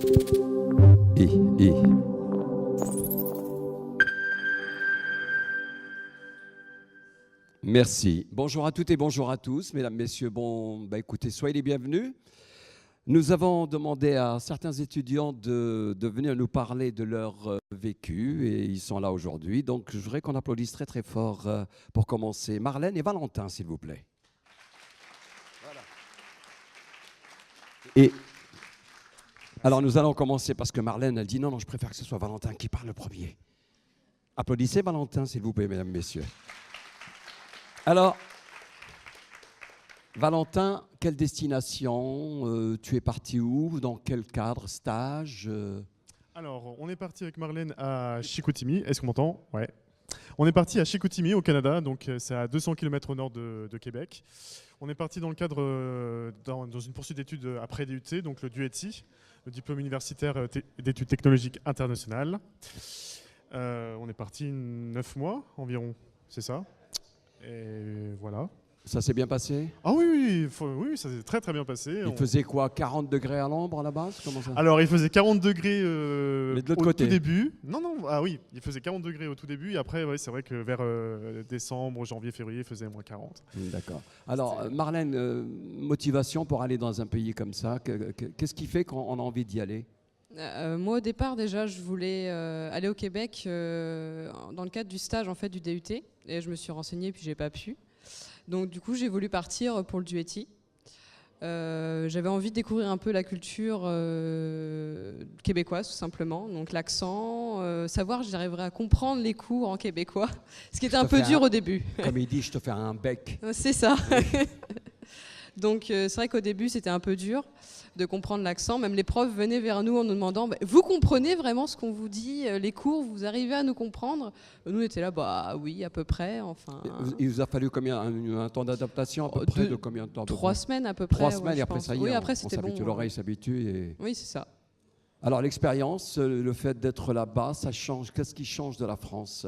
Et, et. Merci. Bonjour à toutes et bonjour à tous, mesdames, messieurs. Écoutez, soyez les bienvenus. Nous avons demandé à certains étudiants de venir nous parler de leur vécu et ils sont là aujourd'hui. Donc, je voudrais qu'on applaudisse très très fort pour commencer. Marlène et Valentin, s'il vous plaît. Voilà. Et alors, nous allons commencer parce que Marlène, elle dit non, je préfère que ce soit Valentin qui parle le premier. Applaudissez Valentin, s'il vous plaît, mesdames, messieurs. Alors, Valentin, quelle destination tu es parti où? Dans quel cadre? Stage Alors, on est parti avec Marlène à Chicoutimi. Est-ce qu'on m'entend? Ouais. On est parti à Chicoutimi, au Canada, donc c'est à 200 km au nord de Québec. On est parti dans le cadre, dans une poursuite d'études après DUT, donc le DUETI, le diplôme universitaire d'études technologiques internationales. On est parti 9 mois environ, c'est ça. Et voilà. Ça s'est bien passé? Ah oui, oui, ça s'est très très bien passé. Il faisait quoi, 40 degrés à l'ombre à la base? Comment ça? Alors, il faisait 40 degrés Mais de au l'autre côté. tout début. Non, ah oui, il faisait 40 degrés au tout début. Et après, ouais, c'est vrai que vers décembre, janvier, février, il faisait moins 40. D'accord. Alors, Marlène, motivation pour aller dans un pays comme ça, qu'est-ce qui fait qu'on a envie d'y aller? Moi, au départ, déjà, je voulais aller au Québec dans le cadre du stage en fait, du DUT. Et je me suis renseignée, puis j'ai pas pu. Donc, du coup, j'ai voulu partir pour le DUETI. J'avais envie de découvrir un peu la culture québécoise, tout simplement. Donc, l'accent, savoir si j'arriverais à comprendre les cours en québécois, ce qui était un peu dur au début. Comme il dit, je te fais un bec. C'est ça. Donc, c'est vrai qu'au début, c'était un peu dur de comprendre l'accent. Même les profs venaient vers nous en nous demandant vous comprenez vraiment ce qu'on vous dit, les cours, vous arrivez à nous comprendre? Nous, on était là, bah oui, à peu près. Enfin, il vous a fallu combien? Un temps d'adaptation à peu près de combien de temps? 3 semaines à peu près. 3 semaines et après pense. ça y est, oui, après, on s'habitue, bon, l'oreille s'habitue. Et... Oui, c'est ça. Alors l'expérience, le fait d'être là-bas, ça change. Qu'est-ce qui change de la France?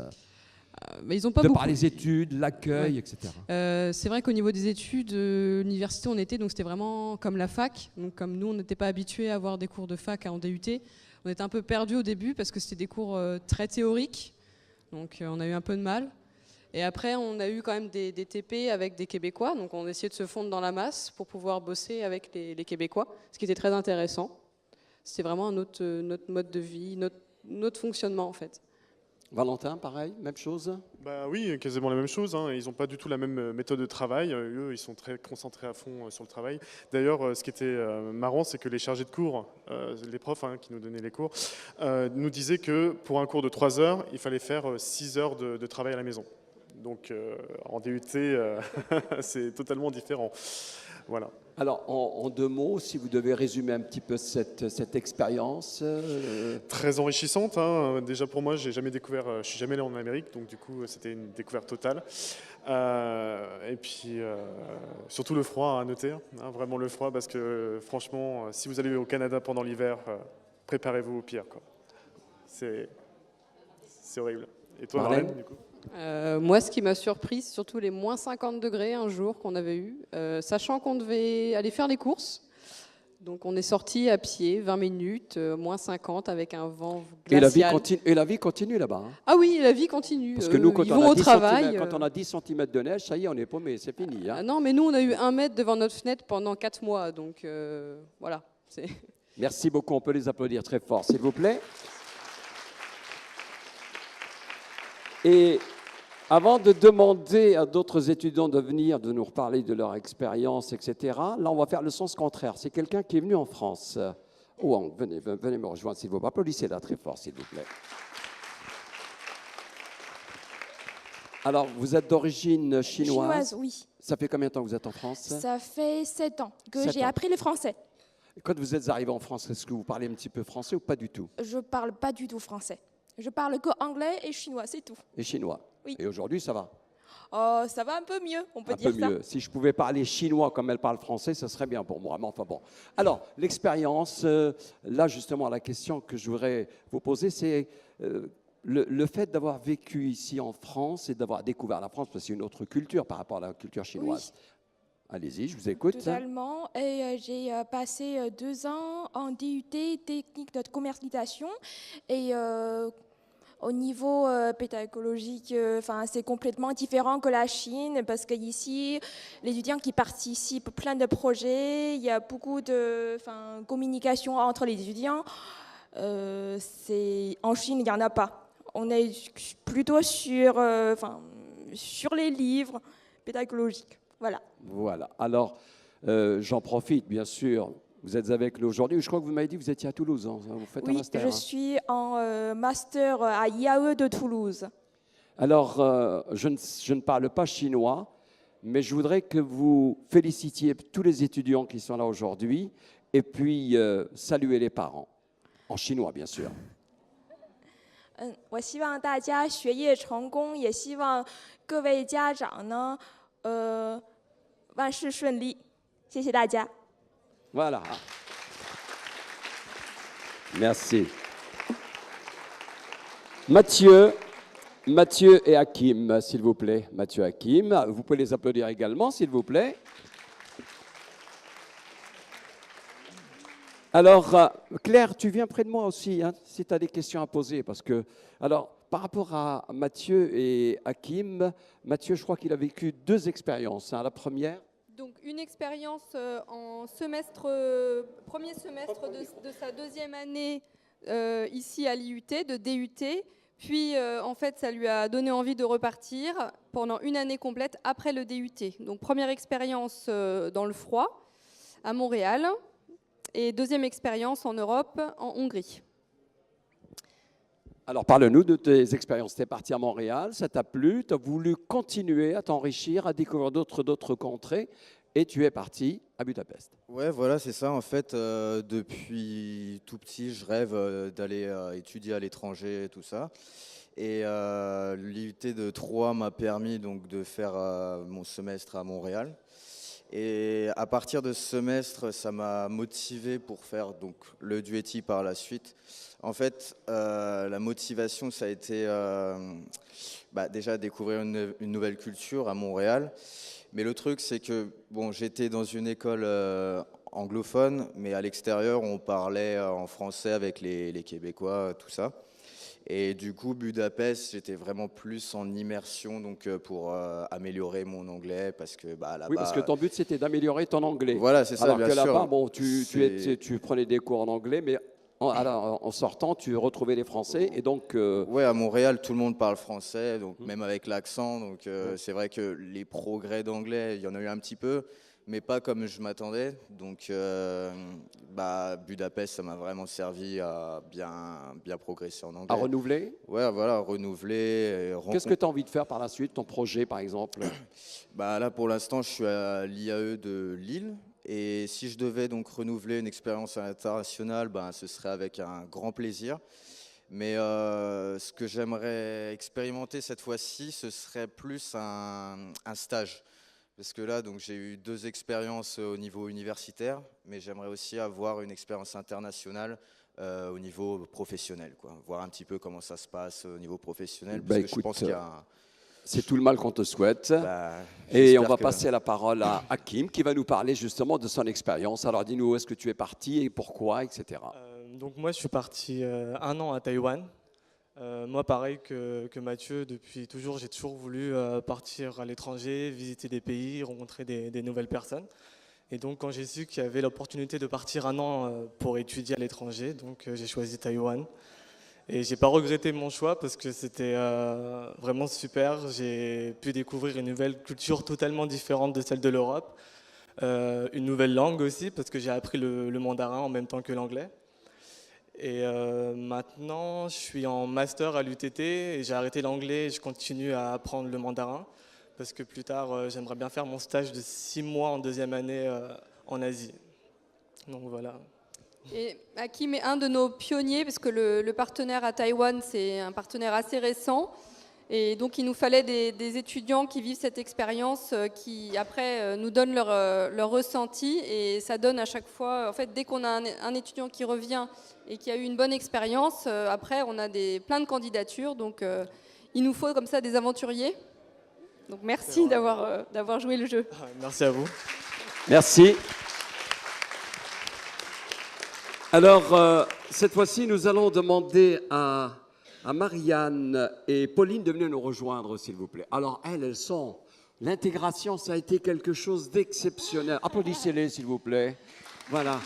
Mais ils ont pas de beaucoup... par les études, l'accueil, ouais. etc. C'est vrai qu'au niveau des études, l'université, on était, donc c'était vraiment comme la fac. Donc comme nous, on n'était pas habitués à avoir des cours de fac en DUT, on était un peu perdus au début parce que c'était des cours très théoriques. Donc on a eu un peu de mal. Et après, on a eu quand même des TP avec des Québécois. Donc on essayait de se fondre dans la masse pour pouvoir bosser avec les Québécois, ce qui était très intéressant. C'était vraiment notre mode de vie, notre fonctionnement en fait. Valentin, pareil, même chose? Bah oui, quasiment la même chose. Hein. Ils n'ont pas du tout la même méthode de travail. Eux, ils sont très concentrés à fond sur le travail. D'ailleurs, ce qui était marrant, c'est que les chargés de cours, les profs qui nous donnaient les cours, nous disaient que pour un cours de 3 heures, il fallait faire 6 heures de travail à la maison. Donc en DUT, c'est totalement différent. Voilà. Alors, en 2 mots, si vous devez résumer un petit peu cette expérience. Très enrichissante. Hein. Déjà pour moi, je suis jamais allé en Amérique, donc du coup, c'était une découverte totale. Et puis, surtout le froid à noter, hein, vraiment le froid, parce que franchement, si vous allez au Canada pendant l'hiver, préparez-vous au pire, quoi. C'est horrible. Et toi, Marlène, du coup? Moi, ce qui m'a surpris, c'est surtout les moins 50 degrés un jour qu'on avait eu, sachant qu'on devait aller faire les courses. Donc, on est sorti à pied, 20 minutes, moins 50, avec un vent glacial. Et la vie continue là-bas. Hein. Ah oui, la vie continue. Parce que nous, quand ils vont au travail. Quand on a 10 cm de neige, ça y est, on est paumé, c'est fini. Hein. Non, mais nous, on a eu 1 mètre devant notre fenêtre pendant 4 mois. Donc, voilà. Merci beaucoup, on peut les applaudir très fort, s'il vous plaît. Et avant de demander à d'autres étudiants de venir, de nous reparler de leur expérience, etc., là, on va faire le sens contraire. C'est quelqu'un qui est venu en France. Oh, venez me rejoindre, s'il vous plaît. Applaudissez là très fort, s'il vous plaît. Alors, vous êtes d'origine chinoise? Chinoise, oui. Ça fait combien de temps que vous êtes en France? Ça fait 7 ans que 7 j'ai ans. appris le français. Quand vous êtes arrivé en France, est-ce que vous parlez un petit peu français ou pas du tout? Je parle pas du tout français. Je parle que anglais et chinois, c'est tout. Et chinois? Oui. Et aujourd'hui, ça va? Oh, ça va un peu mieux, on peut dire ça. Un peu mieux. Si je pouvais parler chinois comme elle parle français, ça serait bien pour moi. Mais enfin bon. Alors, l'expérience, là justement, la question que je voudrais vous poser, c'est le fait d'avoir vécu ici en France et d'avoir découvert la France, parce que c'est une autre culture par rapport à la culture chinoise. Allez-y, je vous écoute. Totalement. Et j'ai passé 2 ans en DUT, technique de commercialisation. Et au niveau pédagogique, c'est complètement différent que la Chine parce qu'ici, les étudiants qui participent plein de projets, il y a beaucoup de communication entre les étudiants. En Chine, il n'y en a pas. On est plutôt sur les livres pédagogiques. Voilà. Voilà. Alors, j'en profite, bien sûr. Vous êtes avec nous aujourd'hui. Je crois que vous m'avez dit que vous étiez à Toulouse. Hein. Vous faites un Oui, master. je suis en master à IAE de Toulouse. Alors, je ne parle pas chinois, mais je voudrais que vous félicitiez tous les étudiants qui sont là aujourd'hui et puis saluer les parents. En chinois, bien sûr. 我希望大家学业成功，也希望各位家长呢，万事顺利。谢谢大家。 Voilà. Merci. Mathieu et Hakim, s'il vous plaît. Mathieu et Hakim, vous pouvez les applaudir également, s'il vous plaît. Alors, Claire, tu viens près de moi aussi, hein, si tu as des questions à poser. Parce que, alors, par rapport à Mathieu et Hakim, Mathieu, je crois qu'il a vécu 2 expériences. Hein. La première. Donc une expérience en premier semestre de sa 2e année ici à l'IUT, de DUT. Puis en fait, ça lui a donné envie de repartir pendant une année complète après le DUT. Donc première expérience dans le froid à Montréal et 2e expérience en Europe, en Hongrie. Alors, parle-nous de tes expériences. Tu es parti à Montréal, ça t'a plu, tu as voulu continuer à t'enrichir, à découvrir d'autres contrées, et tu es parti à Budapest. Ouais, voilà, c'est ça. En fait, depuis tout petit, je rêve d'aller étudier à l'étranger et tout ça. Et l'IUT de Troyes m'a permis donc de faire mon semestre à Montréal. Et à partir de ce semestre, ça m'a motivé pour faire donc le DUT par la suite. En fait, la motivation, ça a été déjà découvrir une nouvelle culture à Montréal. Mais le truc, c'est que bon, j'étais dans une école anglophone, mais à l'extérieur, on parlait en français avec les Québécois, tout ça. Et du coup, Budapest, j'étais vraiment plus en immersion donc, pour améliorer mon anglais. Parce que là-bas. Oui, parce que ton but, c'était d'améliorer ton anglais. Voilà, c'est ça, alors bien que sûr. là-bas, bon, tu prenais des cours en anglais, mais en sortant, tu retrouvais les Français. Et donc, Oui, à Montréal, tout le monde parle français, donc même avec l'accent. Donc c'est vrai que les progrès d'anglais, il y en a eu un petit peu, mais pas comme je m'attendais. Donc Budapest, ça m'a vraiment servi à bien progresser en anglais. à renouveler. Ouais, voilà, renouveler. Qu'est-ce que tu as envie de faire par la suite, ton projet, par exemple? Là, pour l'instant, je suis à l'IAE de Lille. Et si je devais donc renouveler une expérience internationale, ce serait avec un grand plaisir. Mais ce que j'aimerais expérimenter cette fois-ci, ce serait plus un stage. Parce que là, donc, j'ai eu 2 expériences au niveau universitaire, mais j'aimerais aussi avoir une expérience internationale au niveau professionnel, quoi. Voir un petit peu comment ça se passe au niveau professionnel. Parce que je pense qu'il y a c'est tout le mal qu'on te souhaite. Et on va passer la parole à Hakim, qui va nous parler justement de son expérience. Alors dis-nous où est-ce que tu es parti et pourquoi, etc. Donc moi, je suis parti 1 an à Taïwan. Moi, pareil que Mathieu, depuis toujours, j'ai toujours voulu partir à l'étranger, visiter des pays, rencontrer des nouvelles personnes. Et donc, quand j'ai su qu'il y avait l'opportunité de partir 1 an pour étudier à l'étranger, donc j'ai choisi Taïwan. Et j'ai pas regretté mon choix parce que c'était vraiment super. J'ai pu découvrir une nouvelle culture totalement différente de celle de l'Europe. Une nouvelle langue aussi parce que j'ai appris le mandarin en même temps que l'anglais. Et maintenant, je suis en master à l'UTT et j'ai arrêté l'anglais et je continue à apprendre le mandarin parce que plus tard, j'aimerais bien faire mon stage de 6 mois en 2e année en Asie. Donc voilà. Et Hakim est un de nos pionniers parce que le partenaire à Taïwan, c'est un partenaire assez récent. Et donc, il nous fallait des étudiants qui vivent cette expérience, qui après nous donnent leur ressenti. Et ça donne à chaque fois, en fait, dès qu'on a un étudiant qui revient et qui a eu une bonne expérience, après, on a plein de candidatures. Donc, il nous faut comme ça des aventuriers. Donc merci d'avoir joué le jeu. Merci à vous. Merci. Alors, cette fois-ci, nous allons demander à Marianne et Pauline de venir nous rejoindre, s'il vous plaît. Alors, elles sont... L'intégration, ça a été quelque chose d'exceptionnel. Applaudissez-les, s'il vous plaît. Voilà.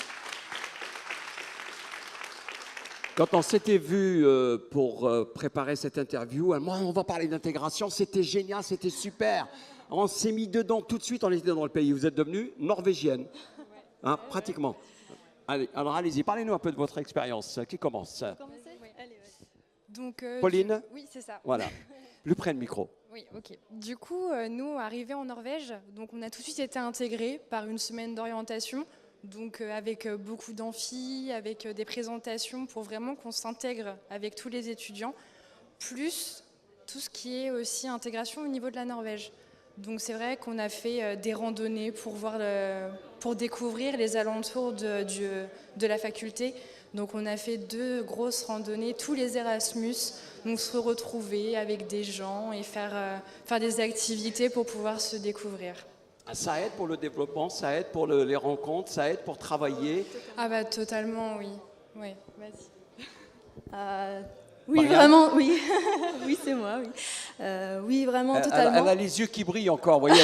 Quand on s'était vu pour préparer cette interview, moi, on va parler d'intégration, c'était génial, c'était super. On s'est mis dedans tout de suite, on était dans le pays. Vous êtes devenue norvégienne, hein, pratiquement. Allez, alors allez-y, parlez-nous un peu de votre expérience. Qui commence? Donc, Pauline? Oui, c'est ça. Voilà, plus près le micro. Oui, ok. Du coup, nous, arrivés en Norvège, donc on a tout de suite été intégrés par une semaine d'orientation, donc avec beaucoup d'amphis, avec des présentations pour vraiment qu'on s'intègre avec tous les étudiants, plus tout ce qui est aussi intégration au niveau de la Norvège. Donc c'est vrai qu'on a fait des randonnées pour découvrir les alentours de la faculté. Donc on a fait 2 grosses randonnées, tous les Erasmus, donc se retrouver avec des gens et faire des activités pour pouvoir se découvrir. Ça aide pour le développement, ça aide pour les rencontres, ça aide pour travailler. Ah bah totalement, oui. Oui, vas-y. Oui, Marianne? vraiment, oui. Oui, c'est moi, oui. Oui, vraiment, totalement. Elle a les yeux qui brillent encore, vous voyez.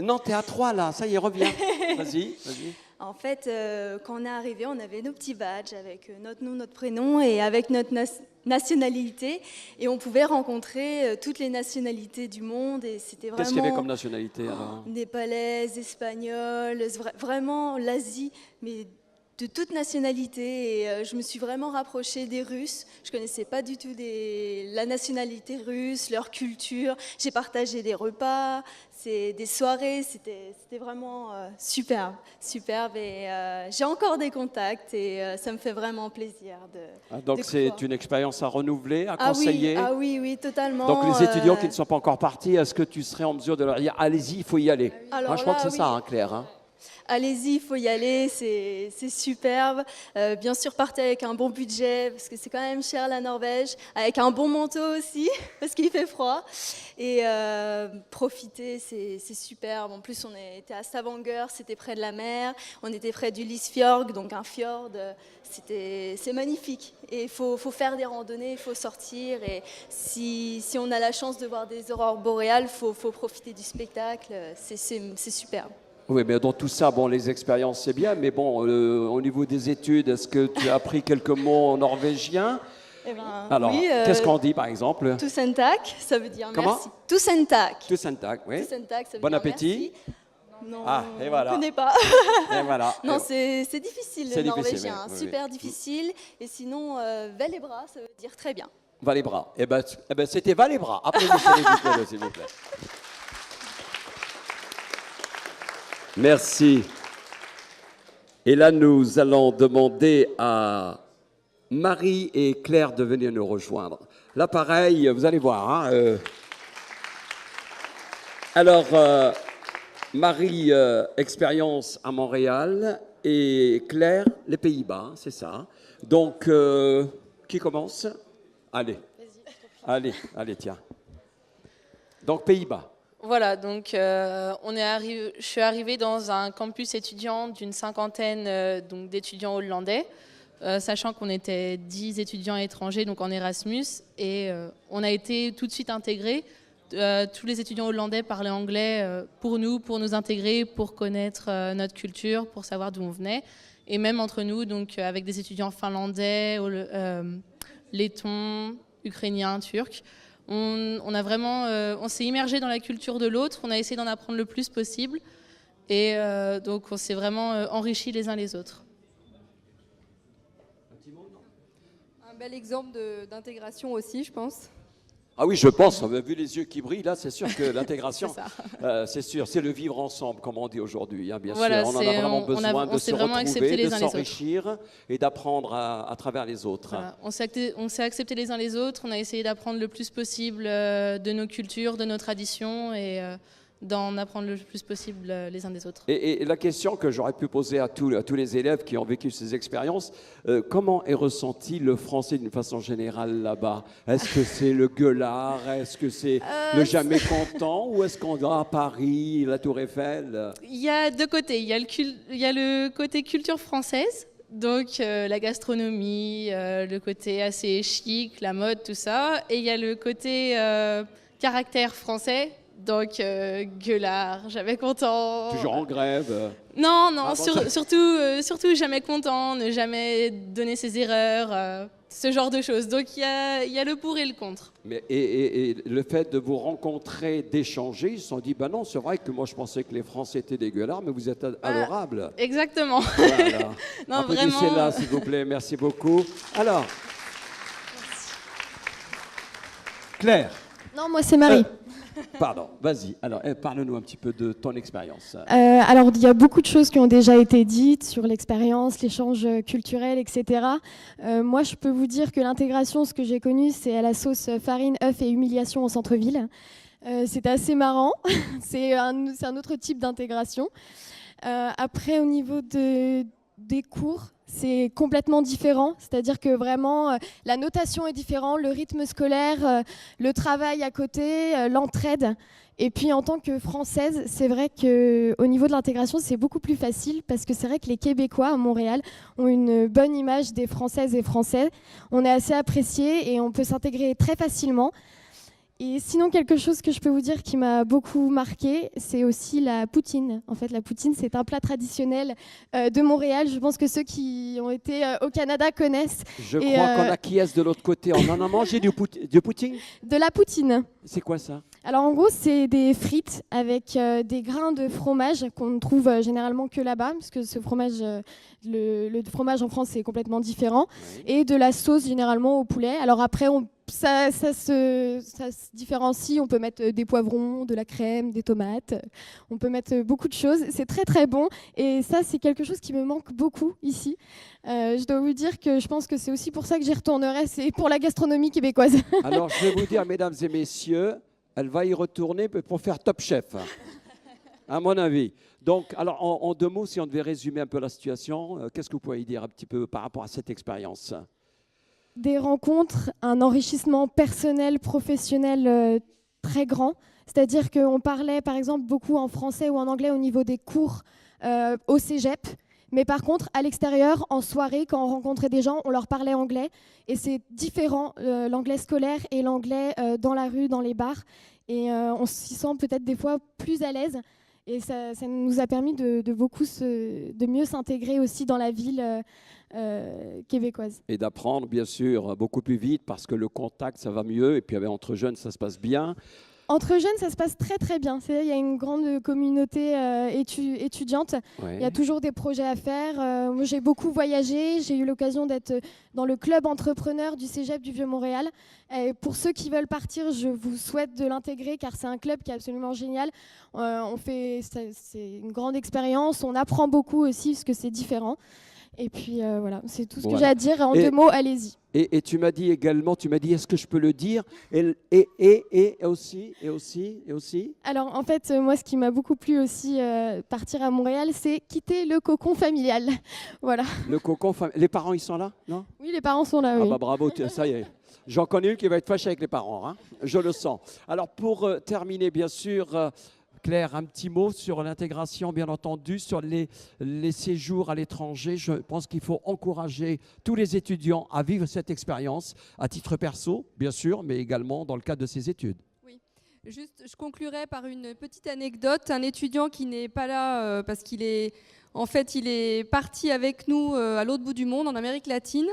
Non, t'es à 3 là, ça y est, reviens. Vas-y. En fait, quand on est arrivé, on avait nos petits badges avec notre nom, notre prénom et avec notre nationalité. Et on pouvait rencontrer toutes les nationalités du monde. Et c'était vraiment... Qu'est-ce qu'il y avait comme nationalité alors? Népalaises, espagnoles, vraiment l'Asie, mais de toute nationalité. Et je me suis vraiment rapprochée des Russes. Je ne connaissais pas du tout la nationalité russe, leur culture. J'ai partagé des repas, des soirées. C'était vraiment superbe. Et j'ai encore des contacts et ça me fait vraiment plaisir Donc c'est une expérience à renouveler, à conseiller. Oui, totalement. Donc les étudiants qui ne sont pas encore partis, est-ce que tu serais en mesure de leur dire « Allez-y, il faut y aller ». Alors Je crois là, que c'est oui. ça, hein, Claire. Hein. Allez-y, il faut y aller, c'est superbe. Bien sûr, partez avec un bon budget, parce que c'est quand même cher la Norvège, avec un bon manteau aussi, parce qu'il fait froid. Et profitez, c'est superbe. En plus, on était à Stavanger, c'était près de la mer. On était près du Lysfjord, donc un fjord. C'est magnifique. Et il faut faire des randonnées, il faut sortir. Et si on a la chance de voir des aurores boréales, il faut profiter du spectacle. C'est superbe. Oui, mais dans tout ça, bon, les expériences, c'est bien, mais bon, au niveau des études, est-ce que tu as appris quelques mots en norvégien? Alors, oui, qu'est-ce qu'on dit, par exemple? Tusen tak, ça veut dire Comment? merci. Tusen tak. Tusen tak, oui. Tusen tak, ça veut Bon dire appétit. merci. Non, Ah, et voilà. je ne connais pas. Et voilà. Non, c'est difficile C'est le difficile, norvégien, oui, super oui. difficile. Et sinon, vel et bras, ça veut dire très bien. Va les bras. Eh ben, c'était va les bras. Applaudissez-les, s'il vous plaît. Merci. Et là, nous allons demander à Marie et Claire de venir nous rejoindre. Là, pareil, vous allez voir. Hein, Alors, Marie, expérience à Montréal et Claire, les Pays-Bas, c'est ça. Donc, qui commence? Allez. Allez, tiens. Donc, Pays-Bas. Voilà, donc je suis arrivée dans un campus étudiant d'une 50aine d'étudiants hollandais, sachant qu'on était 10 étudiants étrangers donc en Erasmus, et on a été tout de suite intégrés. Tous les étudiants hollandais parlaient anglais pour nous intégrer, pour connaître notre culture, pour savoir d'où on venait, et même entre nous, donc avec des étudiants finlandais, lettons, ukrainiens, turcs. On s'est immergé dans la culture de l'autre, on a essayé d'en apprendre le plus possible et donc on s'est vraiment enrichis les uns les autres. Un bel exemple d'intégration aussi, je pense. Ah oui, je pense, vu les yeux qui brillent, là, c'est sûr que l'intégration, C'est c'est sûr, c'est le vivre ensemble, comme on dit aujourd'hui, hein, bien Voilà, sûr. On en a vraiment besoin on de s'est se vraiment acceptés retrouver, les de uns les autres. s'enrichir et d'apprendre à travers les autres. Voilà. On s'est acceptés les uns les autres, on a essayé d'apprendre le plus possible de nos cultures, de nos traditions et d'en apprendre le plus possible les uns des autres. Et la question que j'aurais pu poser à tous les élèves qui ont vécu ces expériences, comment est ressenti le français d'une façon générale là-bas? Est-ce que c'est le gueulard? Est-ce que c'est le jamais content? Ou est-ce qu'on va à Paris, la Tour Eiffel? Il y a deux côtés. Il y a le côté culture française, donc la gastronomie, le côté assez chic, la mode, tout ça. Et il y a le côté caractère français, donc gueulard, jamais content. Toujours en grève. Non, Ah, bon, surtout jamais content, ne jamais donner ses erreurs, ce genre de choses. Donc il y a le pour et le contre. Mais, et le fait de vous rencontrer, d'échanger, ils se sont dit, bah non, c'est vrai que moi je pensais que les Français étaient des gueulards, mais vous êtes adorables. Exactement. Voilà. Non, Applaudissez-la, vraiment. s'il vous plaît, merci beaucoup. Alors, Claire. Non, moi c'est Marie. Pardon, vas-y. Alors, parle-nous un petit peu de ton expérience. Alors, il y a beaucoup de choses qui ont déjà été dites sur l'expérience, l'échange culturel, etc. Moi, je peux vous dire que l'intégration, ce que j'ai connu, c'est à la sauce farine, œuf et humiliation au centre-ville. C'était assez marrant. C'est un autre type d'intégration. Après, au niveau des cours, c'est complètement différent, c'est-à-dire que vraiment la notation est différente, le rythme scolaire, le travail à côté, l'entraide. Et puis en tant que Française, c'est vrai qu'au niveau de l'intégration, c'est beaucoup plus facile parce que c'est vrai que les Québécois à Montréal ont une bonne image des Françaises et Français. On est assez appréciés et on peut s'intégrer très facilement. Et sinon, quelque chose que je peux vous dire qui m'a beaucoup marqué, c'est aussi la poutine. En fait, la poutine, c'est un plat traditionnel de Montréal. Je pense que ceux qui ont été au Canada connaissent. Je crois qu'on a qui est de l'autre côté. On en a mangé du poutine? De la poutine. C'est quoi ça? Alors en gros, c'est des frites avec des grains de fromage qu'on ne trouve généralement que là-bas, parce que ce fromage, le fromage en France, c'est complètement différent. Oui. Et de la sauce généralement au poulet. Alors après, ça se différencie. On peut mettre des poivrons, de la crème, des tomates. On peut mettre beaucoup de choses. C'est très très bon. Et ça, c'est quelque chose qui me manque beaucoup ici. Je dois vous dire que je pense que c'est aussi pour ça que j'y retournerai. C'est pour la gastronomie québécoise. Alors, je vais vous dire, mesdames et messieurs, elle va y retourner pour faire Top Chef, à mon avis. Donc, alors, en deux mots, si on devait résumer un peu la situation, qu'est-ce que vous pouvez y dire un petit peu par rapport à cette expérience? Des rencontres, un enrichissement personnel, professionnel très grand. C'est-à-dire qu'on parlait, par exemple, beaucoup en français ou en anglais au niveau des cours au cégep. Mais par contre, à l'extérieur, en soirée, quand on rencontrait des gens, on leur parlait anglais. Et c'est différent, l'anglais scolaire et l'anglais dans la rue, dans les bars. Et on s'y sent peut-être des fois plus à l'aise. Et ça nous a permis de mieux s'intégrer aussi dans la ville québécoise. Et d'apprendre, bien sûr, beaucoup plus vite parce que le contact, ça va mieux. Et puis entre jeunes, ça se passe bien. Entre jeunes, ça se passe très très bien. Il y a une grande communauté étudiante. Ouais. Il y a toujours des projets à faire. Moi, j'ai beaucoup voyagé. J'ai eu l'occasion d'être dans le club entrepreneur du Cégep du Vieux-Montréal. Et pour ceux qui veulent partir, je vous souhaite de l'intégrer car c'est un club qui est absolument génial. C'est une grande expérience. On apprend beaucoup aussi parce que c'est différent. Et puis voilà, c'est tout ce que j'ai à dire. En deux mots, allez-y. Et tu m'as dit également, est-ce que je peux le dire? Et aussi. Alors en fait, moi, ce qui m'a beaucoup plu aussi, partir à Montréal, c'est quitter le cocon familial. Voilà. Le cocon familial. Les parents, ils sont là, non? Oui, les parents sont là, oui. Ah bah bravo, ça y est. J'en connais une qui va être fâchée avec les parents, hein, je le sens. Alors pour terminer, bien sûr... Claire, un petit mot sur l'intégration, bien entendu, sur les séjours à l'étranger. Je pense qu'il faut encourager tous les étudiants à vivre cette expérience, à titre perso, bien sûr, mais également dans le cadre de ses études. Oui, juste, je conclurai par une petite anecdote. Un étudiant qui n'est pas là parce qu'il est, en fait, il est parti avec nous à l'autre bout du monde, en Amérique latine.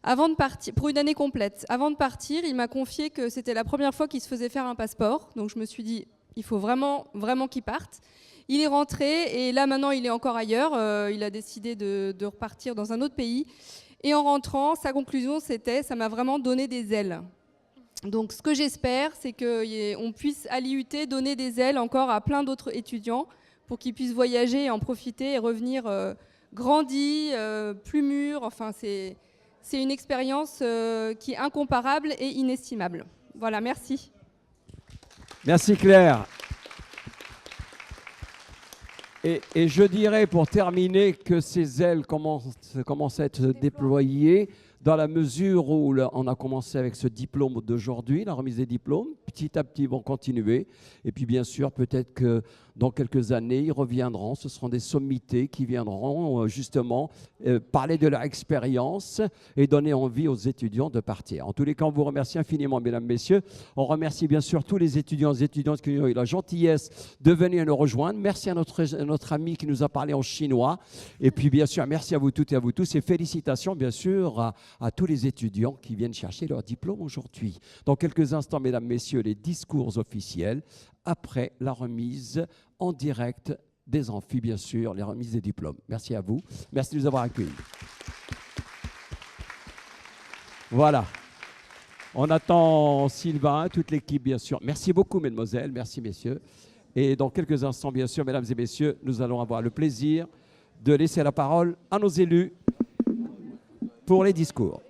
Avant de partir, pour une année complète. Avant de partir, il m'a confié que c'était la première fois qu'il se faisait faire un passeport. Donc je me suis dit... Il faut vraiment, vraiment qu'il parte. Il est rentré et là, maintenant, il est encore ailleurs. Il a décidé de repartir dans un autre pays. Et en rentrant, sa conclusion, c'était « ça m'a vraiment donné des ailes ». Donc, ce que j'espère, c'est qu'on puisse, à l'IUT, donner des ailes encore à plein d'autres étudiants pour qu'ils puissent voyager et en profiter et revenir grandis, plus mûrs. Enfin, c'est une expérience qui est incomparable et inestimable. Voilà, merci. Merci Claire. Et je dirais pour terminer que ces ailes commencent à être déployées dans la mesure où on a commencé avec ce diplôme d'aujourd'hui, la remise des diplômes. Petit à petit, ils vont continuer. Et puis bien sûr, peut-être que dans quelques années, ils reviendront. Ce seront des sommités qui viendront justement parler de leur expérience et donner envie aux étudiants de partir. En tous les cas, on vous remercie infiniment, mesdames, messieurs. On remercie bien sûr tous les étudiants et étudiantes qui ont eu la gentillesse de venir nous rejoindre. Merci à notre ami qui nous a parlé en chinois. Et puis bien sûr, merci à vous toutes et à vous tous. Et félicitations bien sûr à tous les étudiants qui viennent chercher leur diplôme aujourd'hui. Dans quelques instants, mesdames, messieurs, les discours officiels après la remise en direct des amphis, bien sûr, les remises des diplômes. Merci à vous. Merci de nous avoir accueillis. Voilà. On attend Sylvain, toute l'équipe, bien sûr. Merci beaucoup, mesdemoiselles. Merci, messieurs. Et dans quelques instants, bien sûr, mesdames et messieurs, nous allons avoir le plaisir de laisser la parole à nos élus pour les discours.